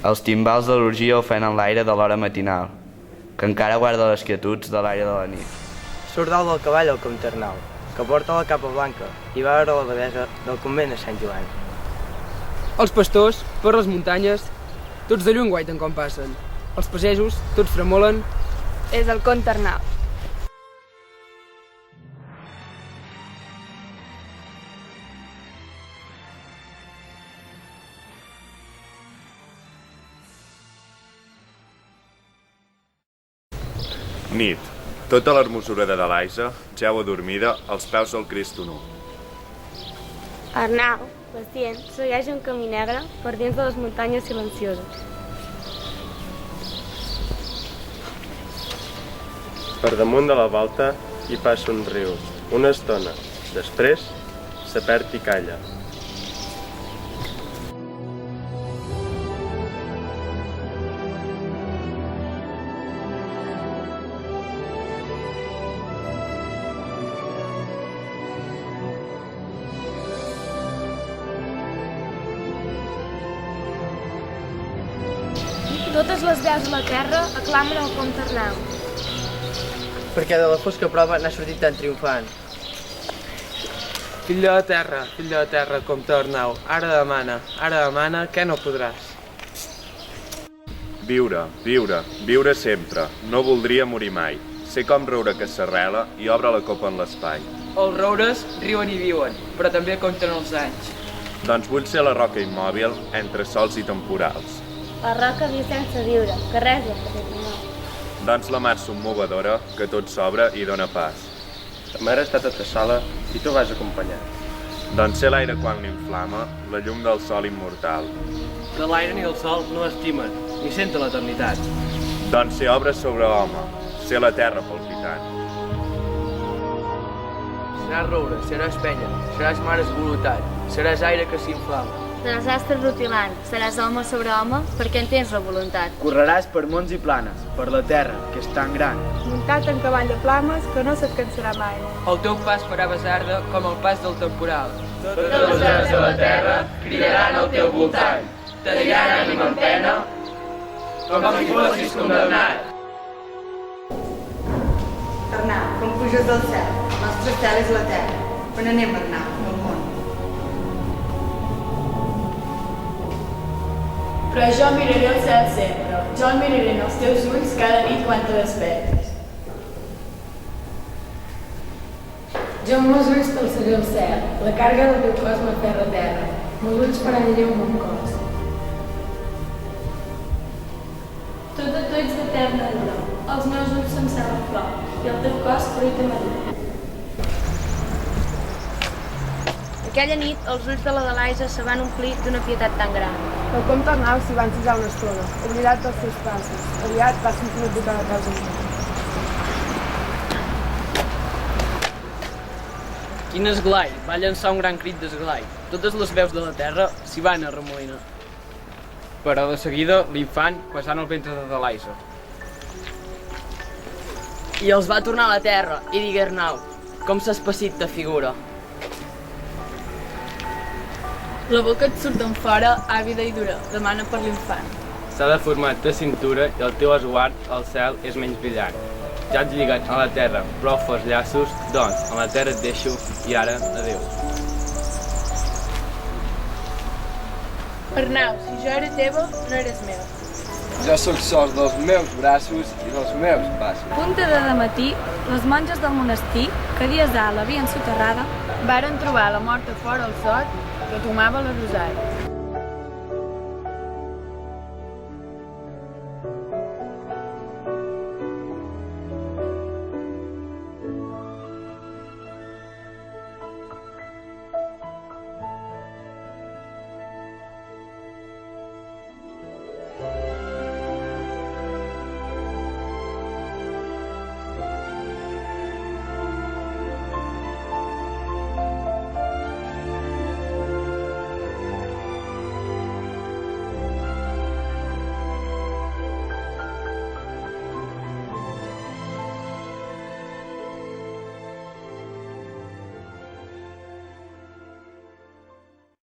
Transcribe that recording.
Els timbals de l'orgia ofenen l'aire de l'hora matinal, que encara guarda les quietuds de l'aire de la nit. Surt dalt del cavall el comte Arnau, que porta la capa blanca i va veure l'abadessa del convent de Sant Joan. Els pastors, per les muntanyes, tots de lluny guaiten com passen. Els pagesos, tots tremolen. És el comte Arnau. Nit. Tota l'hermosura de Delaisa jeu adormida als peus del Cristo nu. Arnau, pacient, segueix un camí negre per dins de les muntanyes silencioses. Per damunt de la volta hi passa un riu, una estona. Després, se perd i calla. Totes les veus de la terra aclamen el comte Arnau. Perquè de la fosca prova n'ha sortit tan triomfant. Fill de la terra, comte Arnau, ara demana, què no podràs? Viure, viure, viure sempre. No voldria morir mai. Sé com roure que s'arrela i obre la copa en l'espai. Els roures riuen i viuen, però també compten els anys. Doncs vull ser la roca immòbil entre sols i temporals. La roca viu sense viure, que res és fet nou. Doncs la mar sommovedora que tot s'obre i dóna pas. La mare està tota sola i tu vas acompanyat. Doncs ser l'aire quan l'inflama, la llum del sol immortal. Que l'aire ni el sol no estimen, ni senten l'eternitat. Doncs ser obra sobre home, ser la terra palpitant. Seràs roure, seràs penya, seràs mares voluntat, seràs aire que s'inflama. Seràs astre rutilant, seràs home sobre home perquè en tens la voluntat. Correràs per monts i planes, per la terra, que és tan gran. Muntat en cavall de flames que no se't cansarà mai. El teu pas farà besarda com el pas del temporal. Totes les veus de la terra cridaran al teu voltant. Te diran ànima en pena, com si fossis condemnat. Arnau, com puges del cel, el nostre cel és la terra. On anem, Arnau, al món? Però jo miraré el cel sempre. Jo el miraré en els teus ulls cada nit quan te despertis. Jo amb meus ulls t'alçaré el cel. La càrrega del teu cos m'aferra a terra. Meus ulls parellaré un bon cos. Tota tu ets d'eterna dura. Els meus ulls són cel en flor i el teu cos fruita madura. Aquella nit, els ulls de la Delaisa se van omplir d'una pietat tan gran. El comte Arnau s'hi va encisar una estona, oblidat dels seus passos. Aviat va sentir una puta a la casa. Quin esglai! Va llançar un gran crit d'esglai. Totes les veus de la terra s'hi van arremolinar. Però de seguida l'infant passant al ventre de Delaisa. I els va tornar a la terra i digué Arnau, com s'ha espessit ta figura. La boca et surt d'en fora, àvida i dura, demana per l'infant. S'ha deformat ta cintura i el teu esguard al cel és menys brillant. Ja ets lligat a la terra, prou forts llaços, doncs a la terra et deixo i ara, adéu. Arnau, si jo era teva, no eres meu. Jo sóc sols dels meus braços i dels meus passos. Punta de matí, les monges del monestir, que dies a l'havien soterrada, Varen trobar la morta fora al sot que tomava la rosari.